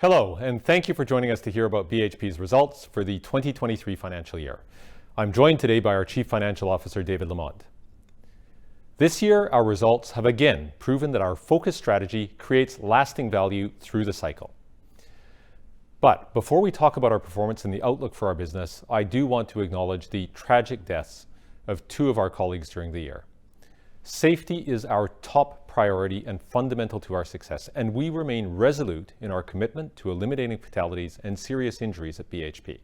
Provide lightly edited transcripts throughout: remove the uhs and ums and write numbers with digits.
Hello, and thank you for joining us to hear about BHP's results for the 2023 financial year. I'm joined today by our Chief Financial Officer, David Lamont. This year, our results have again proven that our focused strategy creates lasting value through the cycle. But before we talk about our performance and the outlook for our business, I do want to acknowledge the tragic deaths of two of our colleagues during the year. Safety is our top priority and fundamental to our success, and we remain resolute in our commitment to eliminating fatalities and serious injuries at BHP.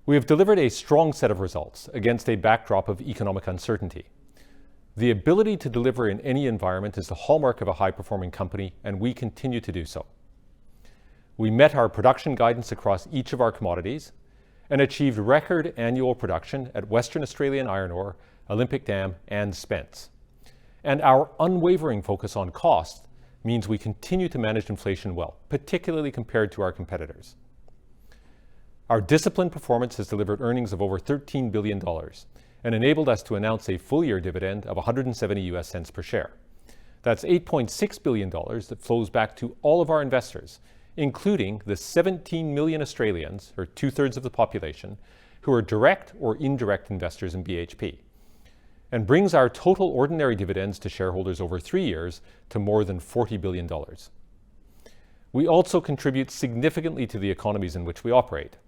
We have delivered a strong set of results against a backdrop of economic uncertainty. The ability to deliver in any environment is the hallmark of a high-performing company, and we continue to do so. We met our production guidance across each of our commodities and achieved record annual production at Western Australian Iron Ore, Olympic Dam, and Spence. And our unwavering focus on cost means we continue to manage inflation well, particularly compared to our competitors. Our disciplined performance has delivered earnings of over $13 billion and enabled us to announce a full-year dividend of 170 US cents per share. That's $8.6 billion that flows back to all of our investors, including the 17 million Australians, or two-thirds of the population, who are direct or indirect investors in BHP, and brings our total ordinary dividends to shareholders over 3 years to more than $40 billion. We also contribute significantly to the economies in which we operate.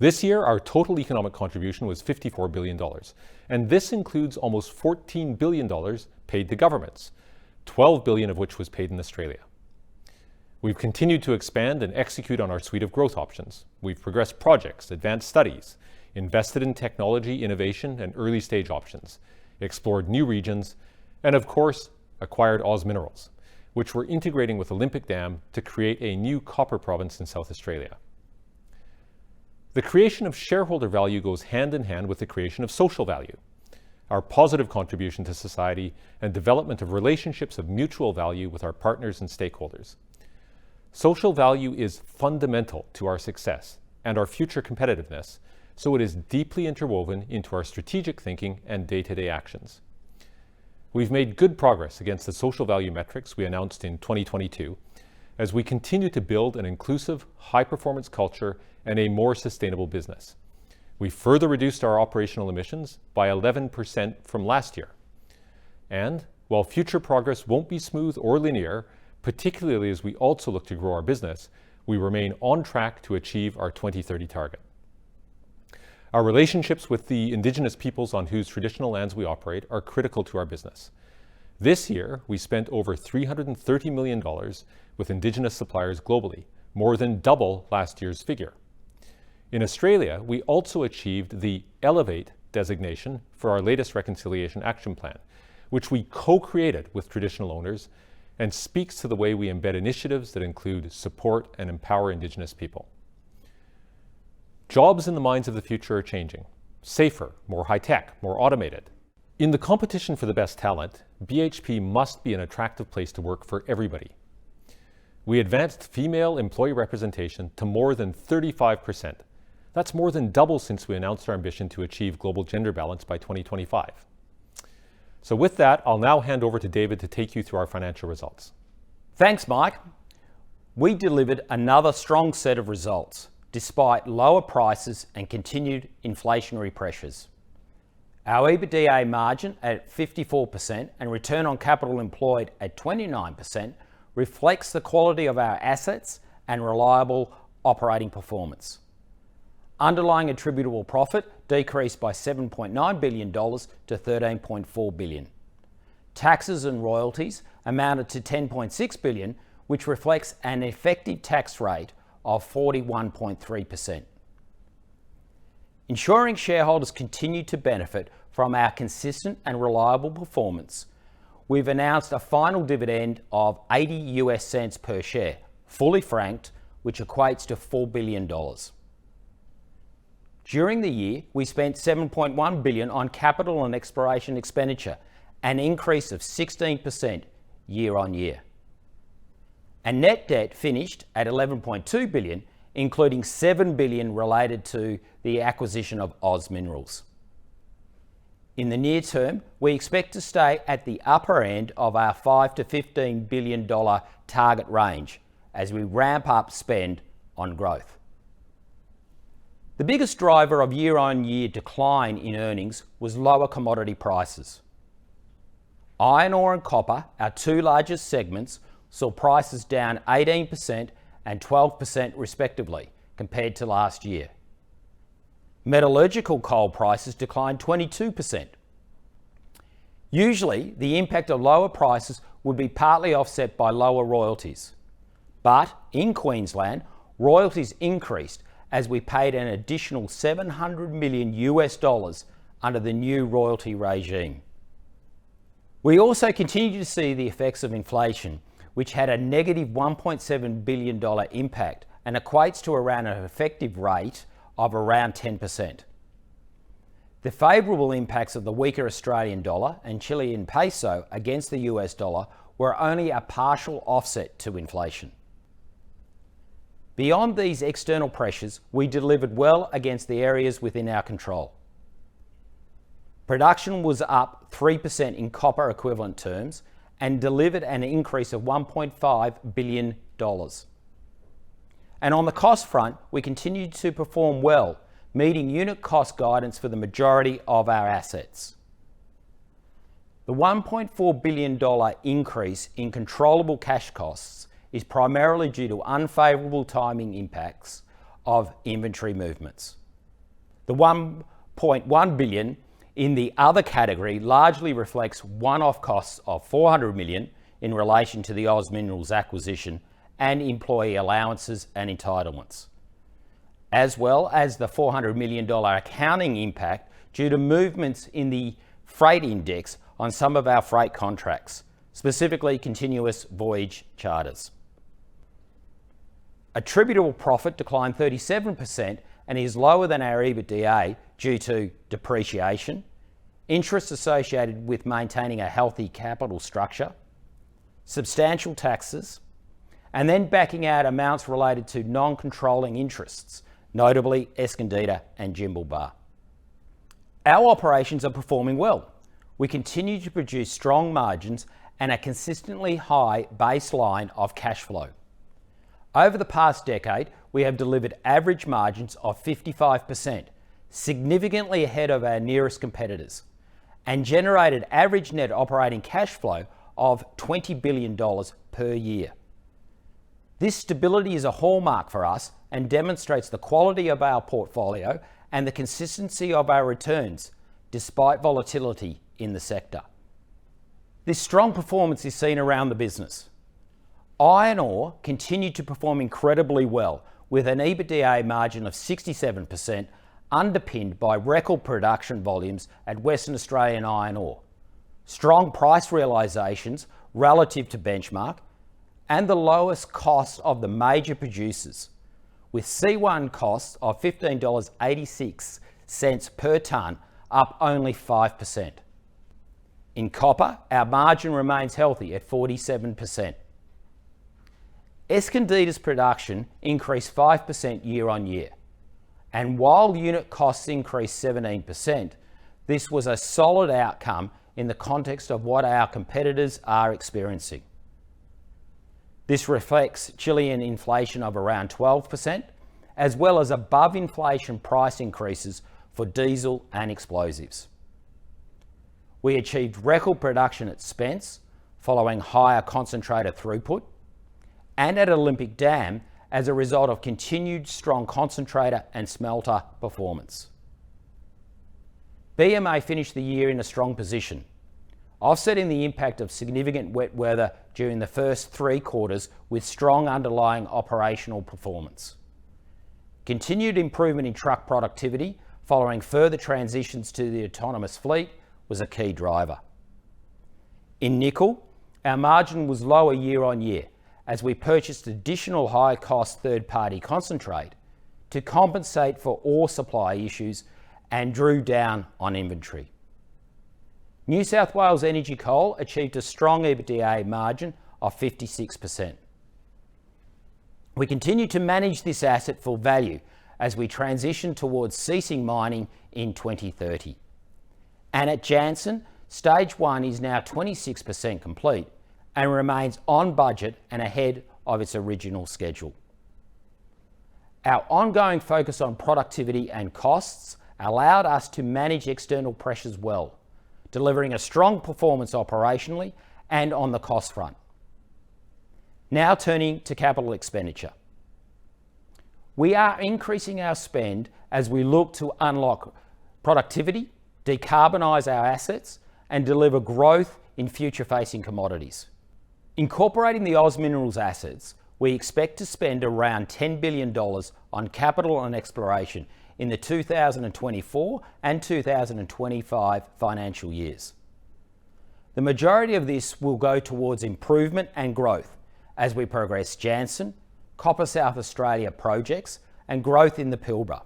This year, our total economic contribution was $54 billion, and this includes almost $14 billion paid to governments, $12 billion of which was paid in Australia. We've continued to expand and execute on our suite of growth options. We've progressed projects, advanced studies, invested in technology, innovation, and early-stage options, explored new regions, and of course, acquired Oz Minerals, which we're integrating with Olympic Dam to create a new copper province in South Australia. The creation of shareholder value goes hand in hand with the creation of social value, our positive contribution to society and development of relationships of mutual value with our partners and stakeholders. Social value is fundamental to our success and our future competitiveness, so it is deeply interwoven into our strategic thinking and day-to-day actions. We've made good progress against the social value metrics we announced in 2022 as we continue to build an inclusive, high-performance culture and a more sustainable business. We further reduced our operational emissions by 11% from last year. And while future progress won't be smooth or linear, particularly as we also look to grow our business, we remain on track to achieve our 2030 target. Our relationships with the Indigenous peoples on whose traditional lands we operate are critical to our business. This year, we spent over $330 million with Indigenous suppliers globally, more than double last year's figure. In Australia, we also achieved the Elevate designation for our latest Reconciliation Action Plan, which we co-created with traditional owners and speaks to the way we embed initiatives that include support and empower Indigenous people. Jobs in the mines of the future are changing. Safer, more high-tech, more automated. In the competition for the best talent, BHP must be an attractive place to work for everybody. We advanced female employee representation to more than 35%. That's more than double since we announced our ambition to achieve global gender balance by 2025. So with that, I'll now hand over to David to take you through our financial results. Thanks, Mike. We delivered another strong set of results, despite lower prices and continued inflationary pressures. Our EBITDA margin at 54% and return on capital employed at 29% reflects the quality of our assets and reliable operating performance. Underlying attributable profit decreased by $7.9 billion to $13.4 billion. Taxes and royalties amounted to $10.6 billion, which reflects an effective tax rate of 41.3%. Ensuring shareholders continue to benefit from our consistent and reliable performance, we've announced a final dividend of 80 US cents per share, fully franked, which equates to $4 billion. During the year, we spent $7.1 billion on capital and exploration expenditure, an increase of 16% year on year. And net debt finished at $11.2 billion, including $7 billion related to the acquisition of Oz Minerals. In the near term, we expect to stay at the upper end of our $5 to $15 billion target range as we ramp up spend on growth. The biggest driver of year-on-year decline in earnings was lower commodity prices. Iron ore and copper, our two largest segments, saw prices down 18% and 12% respectively compared to last year. Metallurgical coal prices declined 22%. Usually, the impact of lower prices would be partly offset by lower royalties. But in Queensland, royalties increased as we paid an additional $700 million under the new royalty regime. We also continue to see the effects of inflation, which had a negative $1.7 billion impact and equates to around an effective rate of around 10%. The favourable impacts of the weaker Australian dollar and Chilean peso against the US dollar were only a partial offset to inflation. Beyond these external pressures, we delivered well against the areas within our control. Production was up 3% in copper equivalent terms and delivered an increase of $1.5 billion. And on the cost front, we continued to perform well, meeting unit cost guidance for the majority of our assets. The $1.4 billion increase in controllable cash costs is primarily due to unfavourable timing impacts of inventory movements. The $1.1 billion in the other category largely reflects one-off costs of $400 million in relation to the Oz Minerals acquisition and employee allowances and entitlements, as well as the $400 million accounting impact due to movements in the freight index on some of our freight contracts, specifically continuous voyage charters. Attributable profit declined 37% and is lower than our EBITDA due to depreciation, interest associated with maintaining a healthy capital structure, substantial taxes, and then backing out amounts related to non-controlling interests, notably Escondida and Jimblebar. Our operations are performing well. We continue to produce strong margins and a consistently high baseline of cash flow. Over the past decade, we have delivered average margins of 55%, significantly ahead of our nearest competitors, and generated average net operating cash flow of $20 billion per year. This stability is a hallmark for us and demonstrates the quality of our portfolio and the consistency of our returns, despite volatility in the sector. This strong performance is seen around the business. Iron ore continued to perform incredibly well, with an EBITDA margin of 67%, underpinned by record production volumes at Western Australian Iron Ore, strong price realisations relative to benchmark, and the lowest cost of the major producers, with C1 costs of $15.86 per tonne, up only 5%. In copper, our margin remains healthy at 47%. Escondida's production increased 5% year on year, and while unit costs increased 17%, this was a solid outcome in the context of what our competitors are experiencing. This reflects Chilean inflation of around 12%, as well as above inflation price increases for diesel and explosives. We achieved record production at Spence following higher concentrator throughput, and at Olympic Dam as a result of continued strong concentrator and smelter performance. BMA finished the year in a strong position, offsetting the impact of significant wet weather during the first 3 quarters with strong underlying operational performance. Continued improvement in truck productivity following further transitions to the autonomous fleet was a key driver. In nickel, our margin was lower year on year as we purchased additional high-cost third-party concentrate to compensate for ore supply issues and drew down on inventory. New South Wales Energy Coal achieved a strong EBITDA margin of 56%. We continue to manage this asset for value as we transition towards ceasing mining in 2030. And at Jansen, Stage 1 is now 26% complete and remains on budget and ahead of its original schedule. Our ongoing focus on productivity and costs allowed us to manage external pressures well, delivering a strong performance operationally and on the cost front. Now turning to capital expenditure. We are increasing our spend as we look to unlock productivity, decarbonise our assets, and deliver growth in future-facing commodities. Incorporating the Oz Minerals assets, we expect to spend around $10 billion on capital and exploration in the 2024 and 2025 financial years. The majority of this will go towards improvement and growth as we progress Jansen, Copper South Australia projects, and growth in the Pilbara.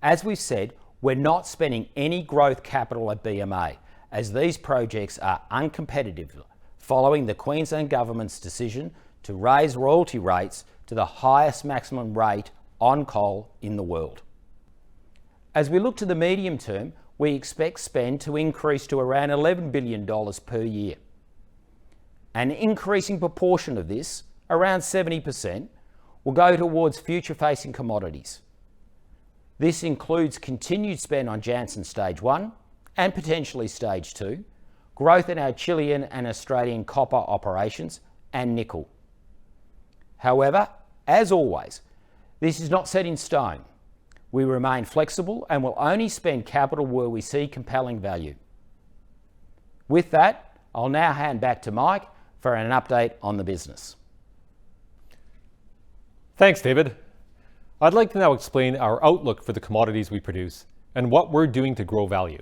As we've said, we're not spending any growth capital at BMA, as these projects are uncompetitive following the Queensland Government's decision to raise royalty rates to the highest maximum rate on coal in the world. As we look to the medium term, we expect spend to increase to around $11 billion per year. An increasing proportion of this, around 70%, will go towards future-facing commodities. This includes continued spend on Jansen Stage 1 and potentially Stage 2, growth in our Chilean and Australian copper operations, and nickel. However, as always, this is not set in stone. We remain flexible and will only spend capital where we see compelling value. With that, I'll now hand back to Mike for an update on the business. Thanks, David. I'd like to now explain our outlook for the commodities we produce and what we're doing to grow value.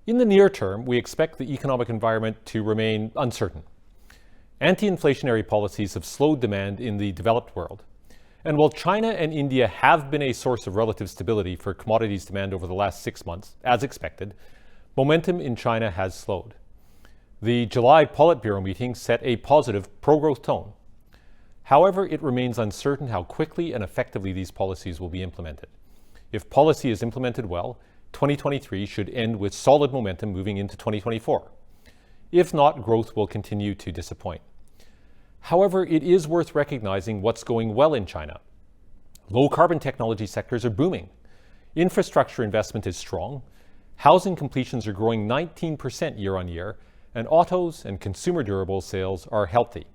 In the near term, we expect the economic environment to remain uncertain. Anti-inflationary policies have slowed demand in the developed world. And while China and India have been a source of relative stability for commodities demand over the last 6 months, as expected, momentum in China has slowed. The July Politburo meeting set a positive pro-growth tone. However, it remains uncertain how quickly and effectively these policies will be implemented. If policy is implemented well, 2023 should end with solid momentum moving into 2024. If not, growth will continue to disappoint. However, it is worth recognizing what's going well in China. Low-carbon technology sectors are booming. Infrastructure investment is strong. Housing completions are growing 19% year-on-year, and autos and consumer durable sales are healthy.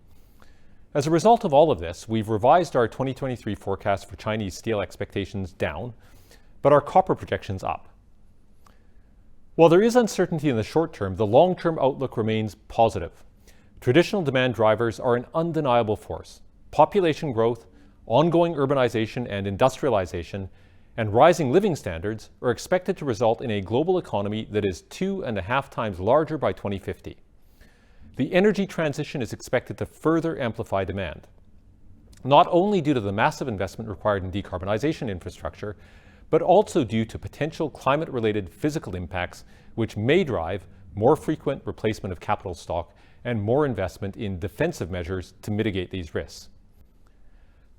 As a result of all of this, we've revised our 2023 forecast for Chinese steel expectations down, but our copper projections up. While there is uncertainty in the short term, the long-term outlook remains positive. Traditional demand drivers are an undeniable force. Population growth, ongoing urbanization and industrialization, and rising living standards are expected to result in a global economy that is 2.5 times larger by 2050. The energy transition is expected to further amplify demand, not only due to the massive investment required in decarbonization infrastructure, but also due to potential climate-related physical impacts which may drive more frequent replacement of capital stock and more investment in defensive measures to mitigate these risks.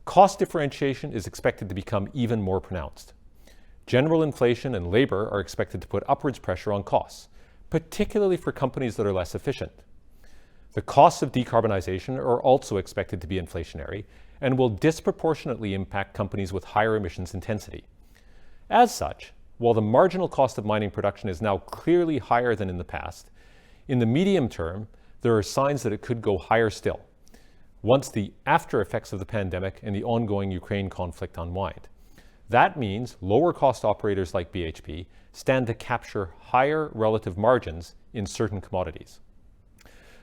Cost differentiation is expected to become even more pronounced. General inflation and labor are expected to put upwards pressure on costs, particularly for companies that are less efficient. The costs of decarbonization are also expected to be inflationary and will disproportionately impact companies with higher emissions intensity. As such, while the marginal cost of mining production is now clearly higher than in the past, in the medium term, there are signs that it could go higher still, once the after effects of the pandemic and the ongoing Ukraine conflict unwind. That means lower cost operators like BHP stand to capture higher relative margins in certain commodities.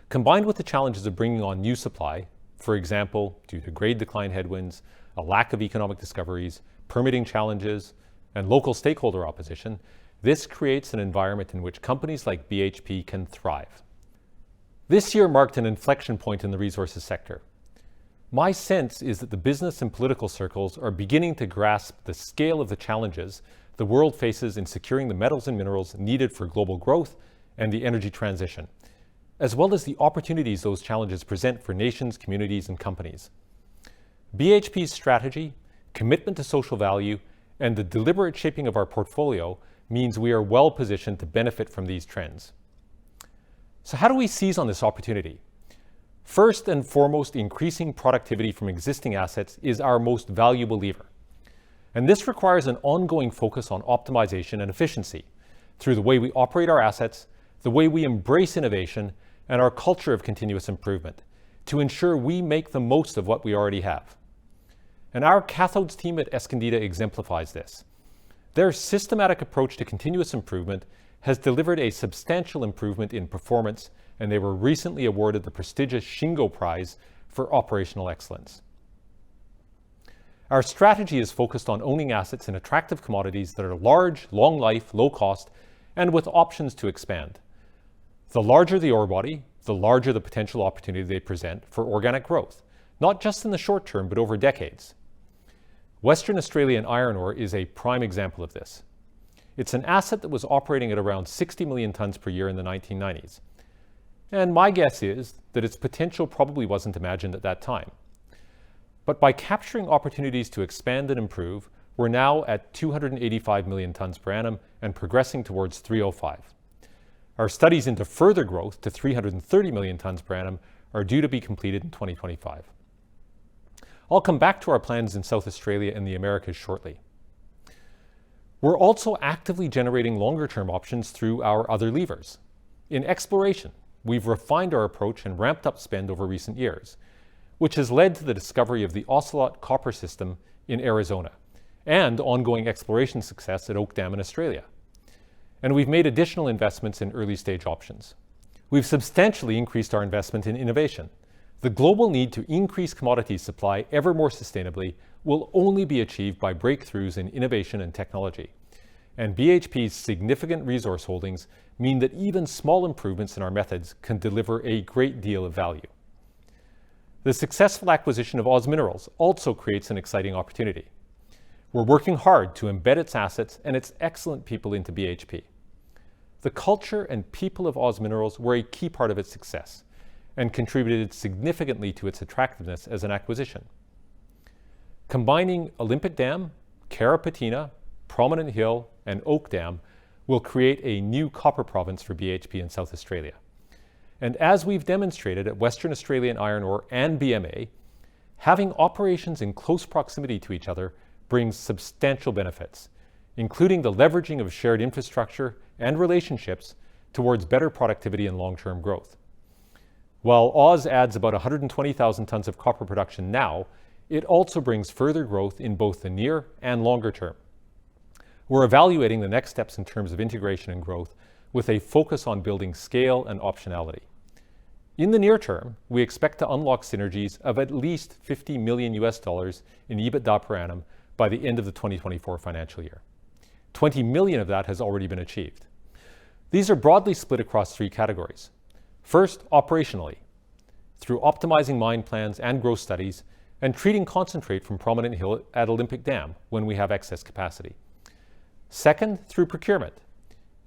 Combined with the challenges of bringing on new supply, for example, due to grade decline headwinds, a lack of economic discoveries, permitting challenges, and local stakeholder opposition, this creates an environment in which companies like BHP can thrive. This year marked an inflection point in the resources sector. My sense is that the business and political circles are beginning to grasp the scale of the challenges the world faces in securing the metals and minerals needed for global growth and the energy transition, as well as the opportunities those challenges present for nations, communities, and companies. BHP's strategy, commitment to social value, and the deliberate shaping of our portfolio means we are well positioned to benefit from these trends. So how do we seize on this opportunity? First and foremost, increasing productivity from existing assets is our most valuable lever. And this requires an ongoing focus on optimization and efficiency through the way we operate our assets, the way we embrace innovation, and our culture of continuous improvement to ensure we make the most of what we already have. And our cathodes team at Escondida exemplifies this. Their systematic approach to continuous improvement has delivered a substantial improvement in performance, and they were recently awarded the prestigious Shingo Prize for operational excellence. Our strategy is focused on owning assets in attractive commodities that are large, long life, low cost, and with options to expand. The larger the ore body, the larger the potential opportunity they present for organic growth, not just in the short term, but over decades. Western Australian iron ore is a prime example of this. It's an asset that was operating at around 60 million tons per year in the 1990s. And my guess is that its potential probably wasn't imagined at that time. But by capturing opportunities to expand and improve, we're now at 285 million tons per annum and progressing towards 305. Our studies into further growth to 330 million tons per annum are due to be completed in 2025. I'll come back to our plans in South Australia and the Americas shortly. We're also actively generating longer-term options through our other levers. In exploration, we've refined our approach and ramped up spend over recent years, which has led to the discovery of the Ocelot copper system in Arizona and ongoing exploration success at Oak Dam in Australia. And we've made additional investments in early-stage options. We've substantially increased our investment in innovation. The global need to increase commodity supply ever more sustainably will only be achieved by breakthroughs in innovation and technology. And BHP's significant resource holdings mean that even small improvements in our methods can deliver a great deal of value. The successful acquisition of Oz Minerals also creates an exciting opportunity. We're working hard to embed its assets and its excellent people into BHP. The culture and people of Oz Minerals were a key part of its success and contributed significantly to its attractiveness as an acquisition. Combining Olympic Dam, Carrapateena, Prominent Hill, and Oak Dam will create a new copper province for BHP in South Australia. And as we've demonstrated at Western Australian Iron Ore and BMA, having operations in close proximity to each other brings substantial benefits, including the leveraging of shared infrastructure and relationships towards better productivity and long-term growth. While Oz adds about 120,000 tons of copper production now, it also brings further growth in both the near and longer term. We're evaluating the next steps in terms of integration and growth with a focus on building scale and optionality. In the near term, we expect to unlock synergies of at least $50 million in EBITDA per annum by the end of the 2024 financial year. 20 million of that has already been achieved. These are broadly split across three categories. First, operationally, through optimizing mine plans and growth studies and treating concentrate from Prominent Hill at Olympic Dam when we have excess capacity. Second, through procurement,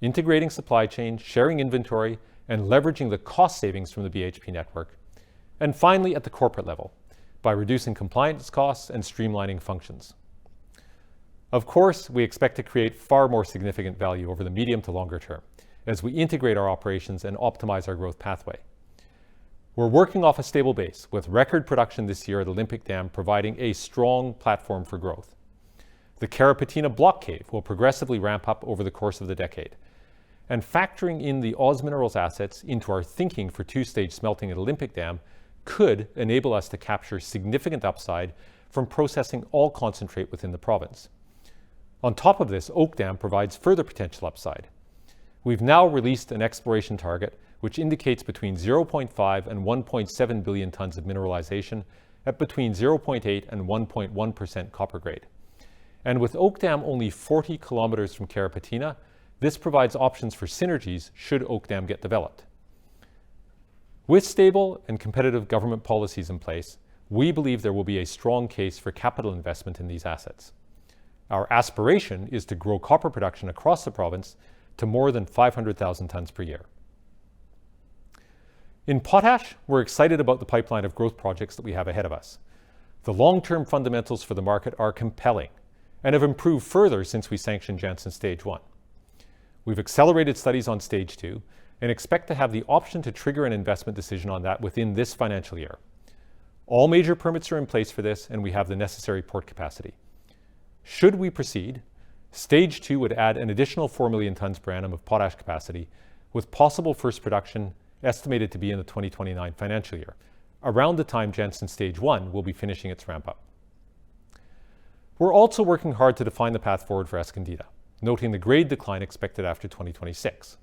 integrating supply chain, sharing inventory, and leveraging the cost savings from the BHP network. And finally, at the corporate level, by reducing compliance costs and streamlining functions. Of course, we expect to create far more significant value over the medium to longer term as we integrate our operations and optimize our growth pathway. We're working off a stable base with record production this year at Olympic Dam providing a strong platform for growth. The Carrapateena block cave will progressively ramp up over the course of the decade. And factoring in the Oz Minerals assets into our thinking for two-stage smelting at Olympic Dam could enable us to capture significant upside from processing all concentrate within the province. On top of this, Oak Dam provides further potential upside. We've now released an exploration target which indicates between 0.5 and 1.7 billion tons of mineralization at between 0.8 and 1.1% copper grade. And with Oak Dam only 40 kilometers from Carrapateena, this provides options for synergies should Oak Dam get developed. With stable and competitive government policies in place, we believe there will be a strong case for capital investment in these assets. Our aspiration is to grow copper production across the province to more than 500,000 tons per year. In potash, we're excited about the pipeline of growth projects that we have ahead of us. The long-term fundamentals for the market are compelling and have improved further since we sanctioned Jansen Stage 1. We've accelerated studies on stage 2 and expect to have the option to trigger an investment decision on that within this financial year. All major permits are in place for this, and we have the necessary port capacity. Should we proceed, stage 2 would add an additional 4 million tonnes per annum of potash capacity, with possible first production estimated to be in the 2029 financial year, around the time Jansen stage 1 will be finishing its ramp up. We're also working hard to define the path forward for Escondida, noting the grade decline expected after 2026.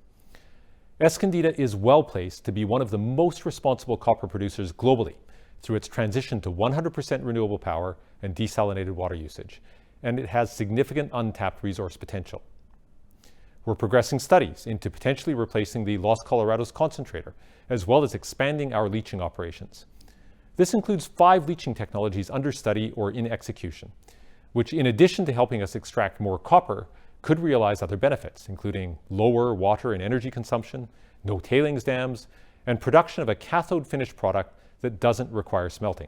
Escondida is well placed to be one of the most responsible copper producers globally through its transition to 100% renewable power and desalinated water usage, and it has significant untapped resource potential. We're progressing studies into potentially replacing the Los Colorados concentrator, as well as expanding our leaching operations. This includes 5 leaching technologies under study or in execution, which, in addition to helping us extract more copper, could realize other benefits, including lower water and energy consumption, no tailings dams, and production of a cathode finished product that doesn't require smelting.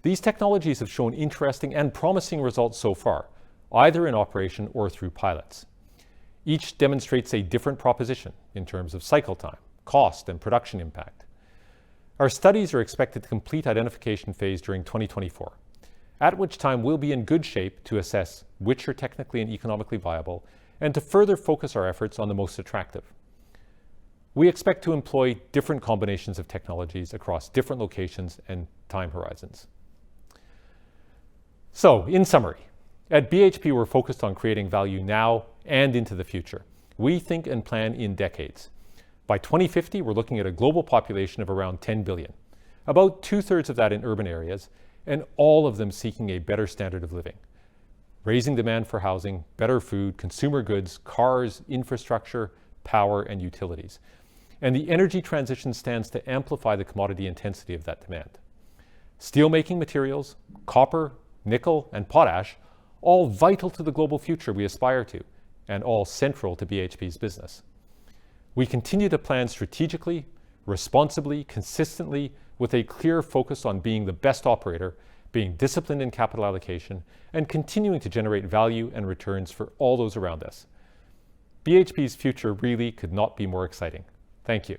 These technologies have shown interesting and promising results so far, either in operation or through pilots. Each demonstrates a different proposition in terms of cycle time, cost, and production impact. Our studies are expected to complete identification phase during 2024, at which time we'll be in good shape to assess which are technically and economically viable and to further focus our efforts on the most attractive. We expect to employ different combinations of technologies across different locations and time horizons. So, in summary, at BHP we're focused on creating value now and into the future. We think and plan in decades. By 2050, we're looking at a global population of around 10 billion, about 2/3 of that in urban areas, and all of them seeking a better standard of living, raising demand for housing, better food, consumer goods, cars, infrastructure, power, and utilities. And the energy transition stands to amplify the commodity intensity of that demand. Steelmaking materials, copper, nickel, and potash, all vital to the global future we aspire to, and all central to BHP's business. We continue to plan strategically, responsibly, consistently, with a clear focus on being the best operator, being disciplined in capital allocation, and continuing to generate value and returns for all those around us. BHP's future really could not be more exciting. Thank you.